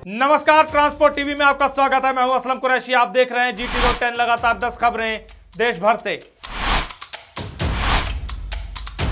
नमस्कार, transport TV में आपका स्वागत है। मैं हूं असलम कुरैशी। आप देख रहे हैं जीटी रोड 10। लगातार 10 खबरें देश भर से।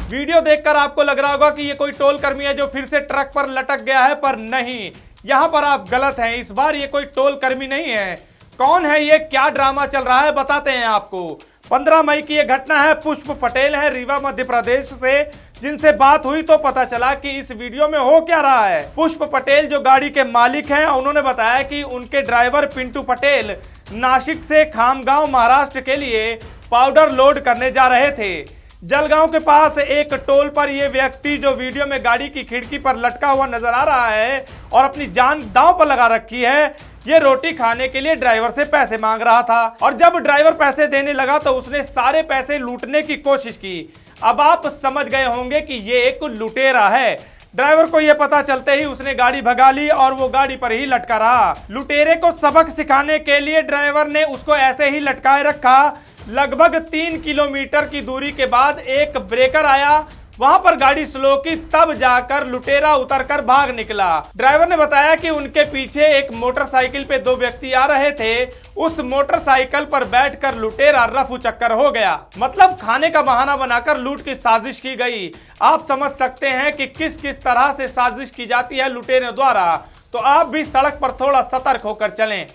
वीडियो देखकर आपको लग रहा होगा कि ये कोई टोल कर्मी है जो फिर से ट्रक पर लटक गया है, पर नहीं, यहां पर आप गलत हैं। इस बार ये कोई टोल कर्मी नहीं है। कौन है ये, क्या ड्रामा चल रहा है, बताते हैं आपको। 15 मई की ये घटना है। पुष्प पटेल है रीवा मध्य प्रदेश से, जिनसे बात हुई तो पता चला कि इस वीडियो में हो क्या रहा है। पुष्प पटेल जो गाड़ी के मालिक हैं, उन्होंने बताया कि उनके ड्राइवर पिंटू पटेल नासिक से खामगांव महाराष्ट्र के लिए पाउडर लोड करने जा रहे थे। जलगांव के पास एक टोल पर यह व्यक्ति जो वीडियो में गाड़ी की खिड़की पर लटका हुआ नजर आ रहा है और अपनी जान दांव पर लगा रखी है, ये रोटी खाने के लिए ड्राइवर से पैसे मांग रहा था। और जब ड्राइवर पैसे देने लगा तो उसने सारे पैसे लूटने की कोशिश की। अब आप समझ गए होंगे कि ये एक लुटेरा है। ड्राइवर को यह पता चलते ही उसने गाड़ी भगा ली और वो गाड़ी पर ही लटका रहा। लुटेरे को सबक सिखाने के लिए ड्राइवर ने उसको ऐसे ही लटकाए रखा। लगभग 3 किलोमीटर की दूरी के बाद एक ब्रेकर आया, वहां पर गाड़ी स्लो की, तब जाकर लुटेरा उतरकर भाग निकला। ड्राइवर ने बताया कि उनके पीछे एक मोटरसाइकिल पे 2 व्यक्ति आ रहे थे। उस मोटरसाइकिल पर बैठकर लुटेरा रफू चक्कर हो गया। मतलब खाने का बहाना बनाकर लूट की साजिश की गई। आप समझ सकते हैं कि किस किस तरह से साजिश की जाती है लुटेरों द्वारा। तो आप भी सड़क पर थोड़ा सतर्क होकर चलें।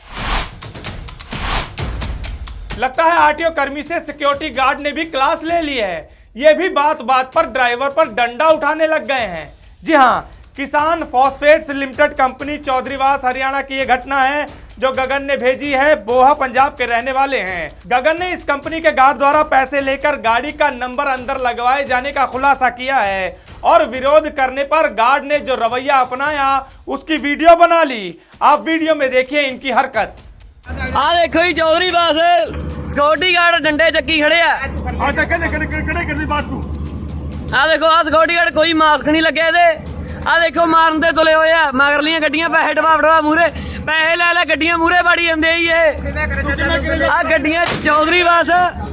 लगता है आरटीओ कर्मी से सिक्योरिटी गार्ड ने भी क्लास ले ली है। ये भी बात बात पर ड्राइवर पर डंडा उठाने लग गए हैं। जी हां, किसान phosphates limited company Chaudhariwas Haryana की ये घटना है जो गगन ने भेजी है। बोहा पंजाब के रहने वाले हैं। गगन ने इस कंपनी के गार्ड द्वारा पैसे लेकर गाड़ी का नंबर अंदर लगवाए जाने का खुलासा किया है और विरोध करने पर गार्ड ने जो रवैया अपनाया उसकी वीडियो बना ली। आप वीडियो में देखिए इनकी हरकत। देखो जी चौधरीवास सिक्योरिटी गार्ड डंडे चक्की खड़े आ देखो सिक्योरिटी गार्ड कोई मास्क नहीं लगे देखो मारन ते तुले होए आ। मगरलियां गड्डियां पैसे डवा मूरे पैसे ले गड्डियां मूरे बाड़ी जांदे गड्डियां चौधरीवास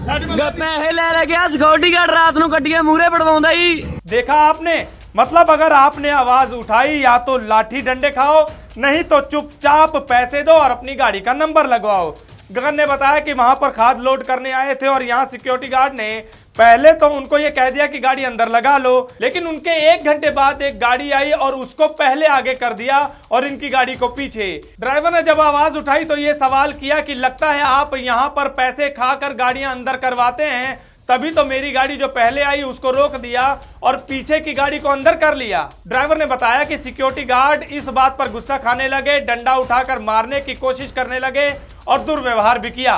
पैसे ले गया सिक्योरिटी गार्ड रात नूं गड्डियां मूरे पड़वाउंदा ही। देखा आपने, मतलब अगर आपने आवाज उठाई या तो लाठी डंडे खाओ, नहीं तो चुपचाप पैसे दो और अपनी गाड़ी का नंबर लगवाओ। गगन ने बताया कि वहां पर खाद लोड करने आए थे और यहां सिक्योरिटी गार्ड ने पहले तो उनको ये कह दिया कि गाड़ी अंदर लगा लो, लेकिन उनके 1 घंटे बाद एक गाड़ी आई और उसको पहले आगे कर दिया और इनकी गाड़ी को पीछे। ड्राइवर ने जब आवाज उठाई तो ये सवाल किया कि लगता है आप यहां पर पैसे खाकर गाड़ियां अंदर करवाते हैं, तभी तो मेरी गाड़ी जो पहले आई उसको रोक दिया और पीछे की गाड़ी को अंदर कर लिया। ड्राइवर ने बताया कि सिक्योरिटी गार्ड इस बात पर गुस्सा खाने लगे, डंडा उठाकर मारने की कोशिश करने लगे और दुर्व्यवहार भी किया।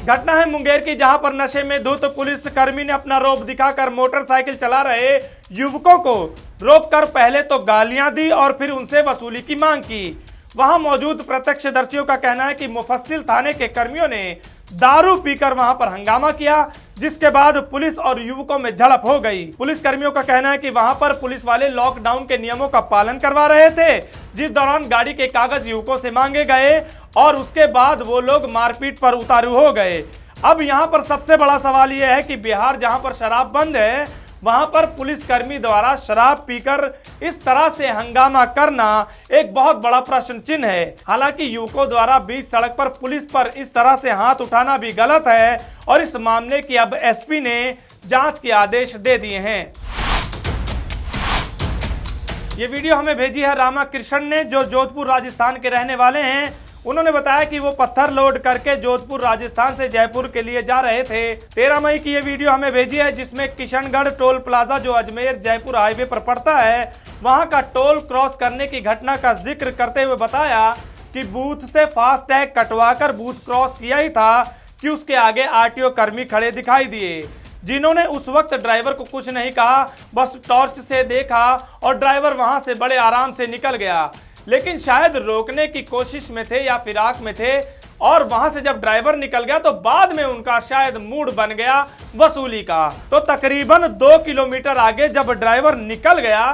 घटना है मुंगेर की, जहां पर नशे में धुत पुलिस कर्मी ने अपना रौब दिखाकर मोटरसाइकिल चला रहे युवकों को रोककर पहले तो गालियां दी और फिर उनसे वसूली की मांग की। वहां मौजूद प्रत्यक्षदर्शियों का कहना है कि मुफस्सिल थाने के कर्मियों ने दारू पीकर वहां पर हंगामा किया, जिसके बाद पुलिस और युवकों में झड़प हो गई। पुलिस कर्मियों का कहना है कि वहां पर पुलिस वाले लॉकडाउन के नियमों का पालन करवा रहे थे, जिस दौरान गाड़ी के कागज युवकों से मांगे गए और उसके बाद वो लोग मारपीट पर उतारू हो गए। अब यहां पर सबसे बड़ा सवाल यह है कि बिहार जहां पर शराब बंद है, वहां पर पुलिसकर्मी द्वारा शराब पीकर इस तरह से हंगामा करना एक बहुत बड़ा प्रश्न चिन्ह है। हालांकि युवकों द्वारा बीच सड़क पर पुलिस पर इस तरह से हाथ उठाना भी गलत है और इस मामले की अब एसपी ने जांच के आदेश दे दिए हैं। ये वीडियो हमें भेजी है रामा कृष्ण ने, जो जोधपुर राजस्थान के रहने वाले हैं। उन्होंने बताया कि वो पत्थर लोड करके जोधपुर राजस्थान से जयपुर के लिए जा रहे थे। 13 मई की ये वीडियो हमें भेजी है, जिसमें किशनगढ़ टोल प्लाजा जो अजमेर जयपुर हाईवे पर पड़ता है, वहां का टोल क्रॉस करने की घटना का जिक्र करते हुए बताया कि बूथ से फास्टैग कटवाकर बूथ क्रॉस किया ही था कि उसके आगे आरटीओ कर्मी खड़े दिखाई दिए, जिन्होंने उस वक्त ड्राइवर को कुछ नहीं कहा, बस टॉर्च से देखा और ड्राइवर वहां से बड़े आराम से निकल गया। लेकिन शायद रोकने की कोशिश में थे या फिराक में थे और वहां से जब ड्राइवर निकल गया तो बाद में उनका शायद मूड बन गया वसूली का। तो तकरीबन 2 किलोमीटर आगे जब ड्राइवर निकल गया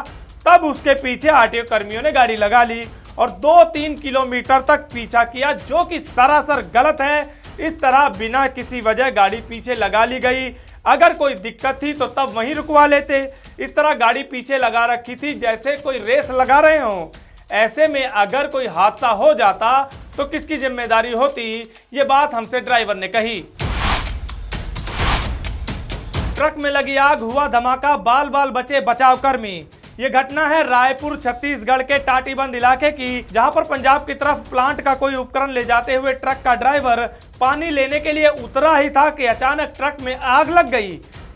तब उसके पीछे आरटीओ कर्मियों ने गाड़ी लगा ली और 2-3 किलोमीटर तक पीछा किया, जो कि सरासर गलत है। इस तरह बिना किसी वजह गाड़ी पीछे लगा ली गई। अगर कोई दिक्कत थी तो तब वहीं रुकवा लेते। इस तरह गाड़ी पीछे लगा रखी थी जैसे कोई रेस लगा रहे हो। ऐसे में अगर कोई हादसा हो जाता तो किसकी जिम्मेदारी होती, ये बात हमसे ड्राइवर ने कही। ट्रक में लगी आग, हुआ धमाका, बाल बाल बचे बचाव कर्मी। ये घटना है रायपुर छत्तीसगढ़ के टाटीबंध इलाके की, जहां पर पंजाब की तरफ प्लांट का कोई उपकरण ले जाते हुए ट्रक का ड्राइवर पानी लेने के लिए उतरा ही था कि अचानक ट्रक में आग लग गई।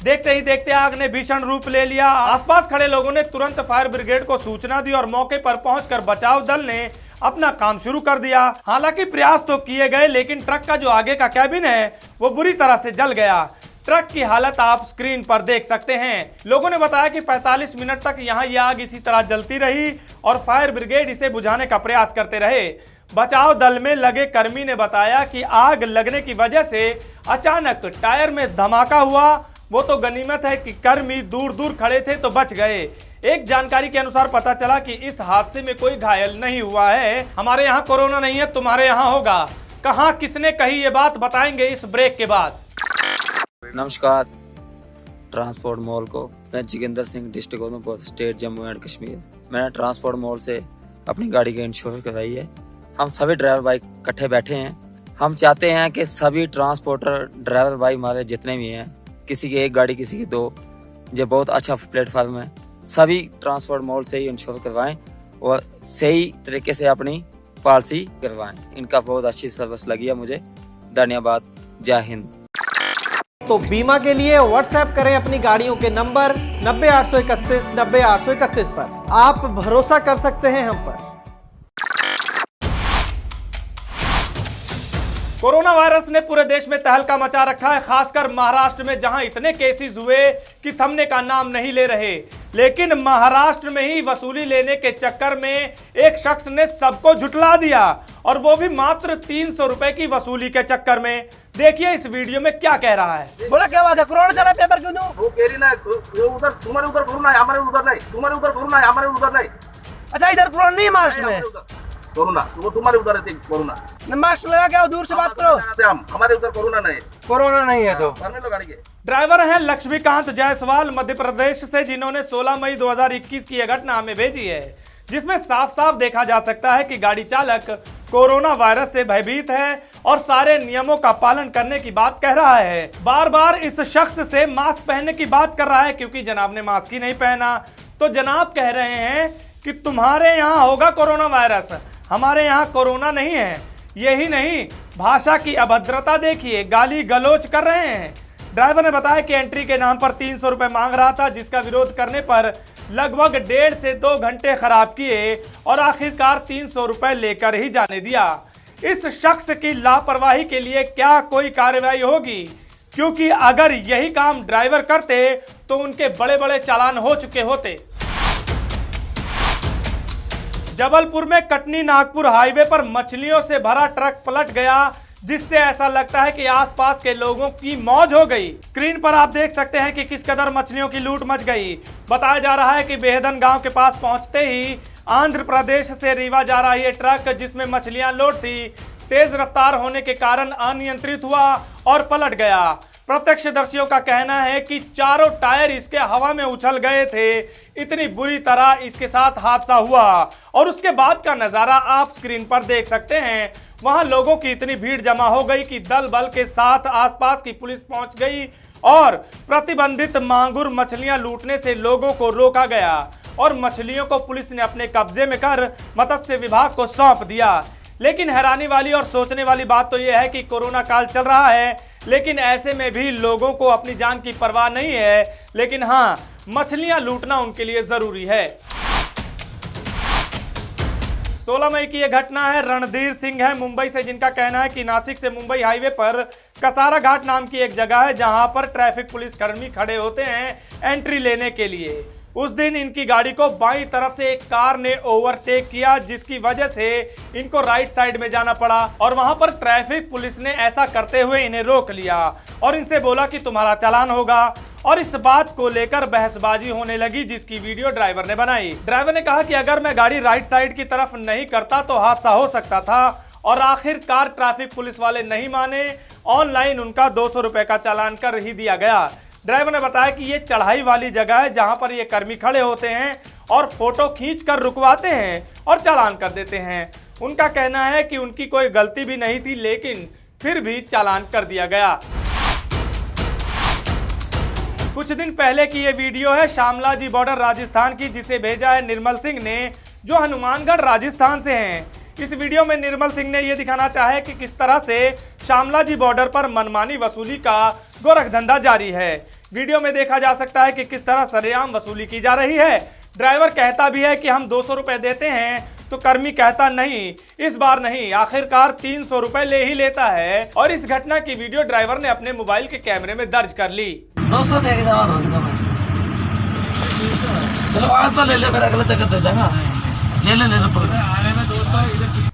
देखते ही देखते आग ने भीषण रूप ले लिया। आसपास खड़े लोगों ने तुरंत फायर ब्रिगेड को सूचना दी और मौके पर पहुंचकर बचाव दल ने अपना काम शुरू कर दिया। हालांकि प्रयास तो किए गए, लेकिन ट्रक का जो आगे का कैबिन है वो बुरी तरह से जल गया। ट्रक की हालत आप स्क्रीन पर देख सकते हैं। लोगों ने बताया कि 45 मिनट तक यहाँ ये आग इसी तरह जलती रही और फायर ब्रिगेड इसे बुझाने का प्रयास करते रहे। बचाव दल में लगे कर्मी ने बताया कि आग लगने की वजह से अचानक टायर में धमाका हुआ। वो तो गनीमत है कि कर्मी दूर दूर खड़े थे तो बच गए। एक जानकारी के अनुसार पता चला कि इस हादसे में कोई घायल नहीं हुआ है। हमारे यहाँ कोरोना नहीं है, तुम्हारे यहाँ होगा। कहाँ किसने कही ये बात, बताएंगे इस ब्रेक के बाद। नमस्कार, ट्रांसपोर्ट मॉल को मैं Joginder Singh, district Udhampur, state Jammu and Kashmir. मैंने ट्रांसपोर्ट मॉल से अपनी गाड़ी की इंश्योरेंस करवाई है। हम सभी ड्राइवर भाई इकट्ठे बैठे हैं। हम चाहते हैं कि सभी ट्रांसपोर्टर ड्राइवर भाई हमारे जितने भी हैं, किसी की एक गाड़ी किसी की दो, ये बहुत अच्छा प्लेटफॉर्म है। सभी ट्रांसपोर्ट मॉल से ही इंश्योरेंस करवाएं और सही तरीके से अपनी पॉलिसी करवाएं। इनका बहुत अच्छी सर्विस लगी है मुझे। धन्यवाद। जय हिंद। तो बीमा के लिए व्हाट्सएप करें अपनी गाड़ियों के नंबर 90-831 90-831 पर। आप भरोसा कर सकते हैं हम पर। कोरोना वायरस ने पूरे देश में तहलका मचा रखा है, खासकर महाराष्ट्र में, जहां इतने केसेस हुए कि थमने का नाम नहीं ले रहे। लेकिन महाराष्ट्र में ही वसूली लेने के चक्कर में एक शख्स ने सबको झुठला दिया, और वो भी मात्र 300 रुपए की वसूली के चक्कर में। देखिए इस वीडियो में क्या कह रहा है। बोला क्या बात है, कोरोना चला पेपर क्यों दूं? वो कह रही ना, उधर तुम्हारे उधर कोरोना है, हमारे उधर नहीं, तुम्हारे उधर कोरोना है, हमारे उधर नहीं। अच्छा, इधर कोरोना नहीं, महाराष्ट्र में कोरोना, वो तुम्हारे उधर है कोरोना। मास्क लगा के आओ, दूर से बात करो। हम हमारे उधर कोरोना नहीं, कोरोना नहीं है तो गाड़ी के ड्राइवर हैं लक्ष्मीकांत जायसवाल मध्य प्रदेश से, जिन्होंने 16 मई 2021 की यह घटना हमें भेजी है, जिसमें साफ साफ देखा जा सकता है कि गाड़ी चालक कोरोना वायरस से भयभीत है और सारे नियमों का पालन करने की बात कह रहा है। बार बार इस शख्स से मास्क पहनने की बात कर रहा है, क्योंकि जनाब ने मास्क ही नहीं पहना। तो जनाब कह रहे हैं कि तुम्हारे यहाँ होगा कोरोना वायरस, हमारे यहाँ कोरोना नहीं है। यही नहीं, भाषा की अभद्रता देखिए, गाली गलौज कर रहे हैं। ड्राइवर ने बताया कि एंट्री के नाम पर 300 रुपए मांग रहा था, जिसका विरोध करने पर लगभग 1.5 से 2 घंटे खराब किए और आखिरकार 300 रुपए लेकर ही जाने दिया। इस शख्स की लापरवाही के लिए क्या कोई कार्रवाई होगी? क्योंकि अगर यही काम ड्राइवर करते तो उनके बड़े बड़े चालान हो चुके होते। जबलपुर में कटनी नागपुर हाईवे पर मछलियों से भरा ट्रक पलट गया, जिससे ऐसा लगता है कि आसपास के लोगों की मौज हो गई। स्क्रीन पर आप देख सकते हैं कि किस कदर मछलियों की लूट मच गई। बताया जा रहा है कि बेहदन गांव के पास पहुंचते ही आंध्र प्रदेश से रीवा जा रहा ये ट्रक, जिसमें मछलियां लोड थी, तेज रफ्तार होने के कारण अनियंत्रित हुआ और पलट गया। प्रत्यक्षदर्शियों का कहना है कि चारों टायर इसके हवा में उछल गए थे। इतनी बुरी तरह इसके साथ हादसा हुआ और उसके बाद का नजारा आप स्क्रीन पर देख सकते हैं। वहां लोगों की इतनी भीड़ जमा हो गई कि दल बल के साथ आसपास की पुलिस पहुंच गई और प्रतिबंधित मांगुर मछलियां लूटने से लोगों को रोका गया और मछलियों को पुलिस ने अपने कब्जे में कर मत्स्य विभाग को सौंप दिया। लेकिन हैरानी वाली और सोचने वाली बात तो यह है कि कोरोना काल चल रहा है, लेकिन ऐसे में भी लोगों को अपनी जान की परवाह नहीं है। लेकिन हाँ, मछलियां लूटना उनके लिए जरूरी है। 16 मई की यह घटना है। रणधीर सिंह है मुंबई से, जिनका कहना है कि नासिक से मुंबई हाईवे पर कसारा घाट नाम की एक जगह है, जहां पर ट्रैफिक पुलिस कर्मी खड़े होते हैं एंट्री लेने के लिए। उस दिन इनकी गाड़ी को बाईं तरफ से एक कार ने ओवरटेक किया, जिसकी वजह से इनको राइट साइड में जाना पड़ा और वहां पर ट्रैफिक पुलिस ने ऐसा करते हुए इन्हें रोक लिया और इनसे बोला कि तुम्हारा चालान होगा। और इस बात को लेकर बहसबाजी होने लगी, जिसकी वीडियो ड्राइवर ने बनाई। ड्राइवर ने कहा कि अगर मैं गाड़ी राइट साइड की तरफ नहीं करता तो हादसा हो सकता था और आखिरकार ट्रैफिक पुलिस वाले नहीं माने। ऑनलाइन उनका 200 रुपए का चालान कर ही दिया गया। ड्राइवर ने बताया कि ये चढ़ाई वाली जगह है जहां पर ये कर्मी खड़े होते हैं और फोटो खींच कर रुकवाते हैं और चालान कर देते हैं। उनका कहना है कि उनकी कोई गलती भी नहीं थी, लेकिन फिर भी चालान कर दिया गया। कुछ दिन पहले की ये वीडियो है शामलाजी बॉर्डर राजस्थान की, जिसे भेजा है निर्मल सिंह ने, जो हनुमानगढ़ राजस्थान से हैं। इस वीडियो में निर्मल सिंह ने यह दिखाना चाहे कि किस तरह से शामलाजी बॉर्डर पर मनमानी वसूली का गोरख धंधा जारी है। वीडियो में देखा जा सकता है कि किस तरह सरेआम वसूली की जा रही है। ड्राइवर कहता भी है कि हम 200 रुपए देते हैं, तो कर्मी कहता नहीं, इस बार नहीं, आखिरकार 300 रुपए ले ही लेता है। और इस घटना की वीडियो ड्राइवर ने अपने मोबाइल के कैमरे में दर्ज कर ली। 200 दे के जाओ रोज का। चलो आज तो ले ले, फिर अगला चक्कर दे देगा। ले ले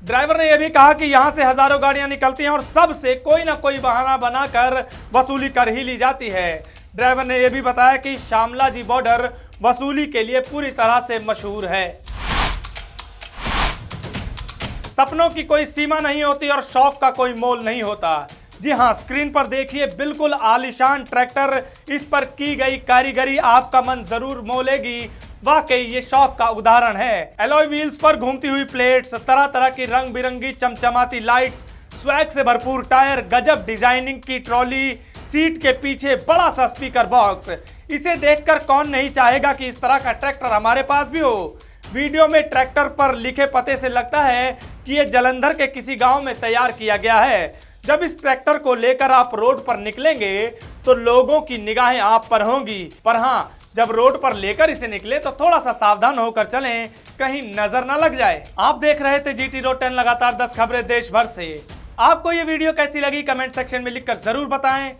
ड्राइवर ने यह भी कहा कि यहाँ से हजारों गाड़ियां निकलती हैं और सबसे कोई ना कोई बहाना बनाकर वसूली कर ही ली जाती है। ड्राइवर ने यह भी बताया कि शामलाजी बॉर्डर वसूली के लिए पूरी तरह से मशहूर है। सपनों की कोई सीमा नहीं होती और शौक का कोई मोल नहीं होता। जी हाँ, स्क्रीन पर देखिए बिल्कुल आलीशान ट्रैक्टर, इस पर की गई कारीगरी आपका मन जरूर मोलेगी। वाकई ये शौक का उदाहरण है। एलॉय व्हील्स पर घूमती हुई प्लेट्स, तरह तरह की रंग बिरंगी चमचमाती लाइट्स, स्वैग से भरपूर टायर, गजब डिजाइनिंग की ट्रॉली, सीट के पीछे बड़ा सा स्पीकर बॉक्स। इसे देखकर कौन नहीं चाहेगा कि इस तरह का ट्रैक्टर हमारे पास भी हो। वीडियो में ट्रैक्टर पर लिखे पते से लगता है कि ये जालंधर के किसी गांव में तैयार किया गया है। जब इस ट्रैक्टर को लेकर आप रोड पर निकलेंगे तो लोगों की निगाहें आप पर होंगी, पर हाँ, जब रोड पर लेकर इसे निकले तो थोड़ा सा सावधान होकर चलें, कहीं नजर ना लग जाए। आप देख रहे थे GT Road 10 लगातार 10 खबरें देश भर से। आपको ये वीडियो कैसी लगी कमेंट सेक्शन में लिखकर जरूर बताएं।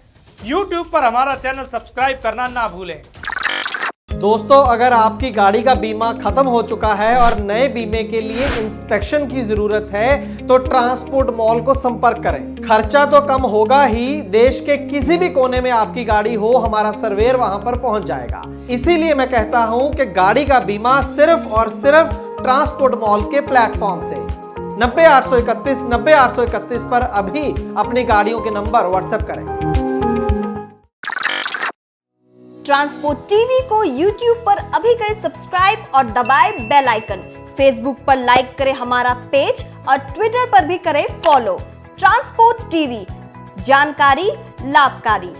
YouTube पर हमारा चैनल सब्सक्राइब करना ना भूलें। दोस्तों, अगर आपकी गाड़ी का बीमा खत्म हो चुका है और नए बीमे के लिए इंस्पेक्शन की जरूरत है तो ट्रांसपोर्ट मॉल को संपर्क करें। खर्चा तो कम होगा ही, देश के किसी भी कोने में आपकी गाड़ी हो, हमारा सर्वेयर वहां पर पहुंच जाएगा। इसीलिए मैं कहता हूं कि गाड़ी का बीमा सिर्फ और सिर्फ ट्रांसपोर्ट मॉल के प्लेटफॉर्म से 90 831 90 831 पर अभी अपनी गाड़ियों के नंबर व्हाट्सएप करें। ट्रांसपोर्ट टीवी को YouTube पर अभी करें सब्सक्राइब और दबाएं बेल आइकन। फेसबुक पर लाइक करें हमारा पेज और ट्विटर पर भी करें फॉलो। ट्रांसपोर्ट टीवी, जानकारी लाभकारी।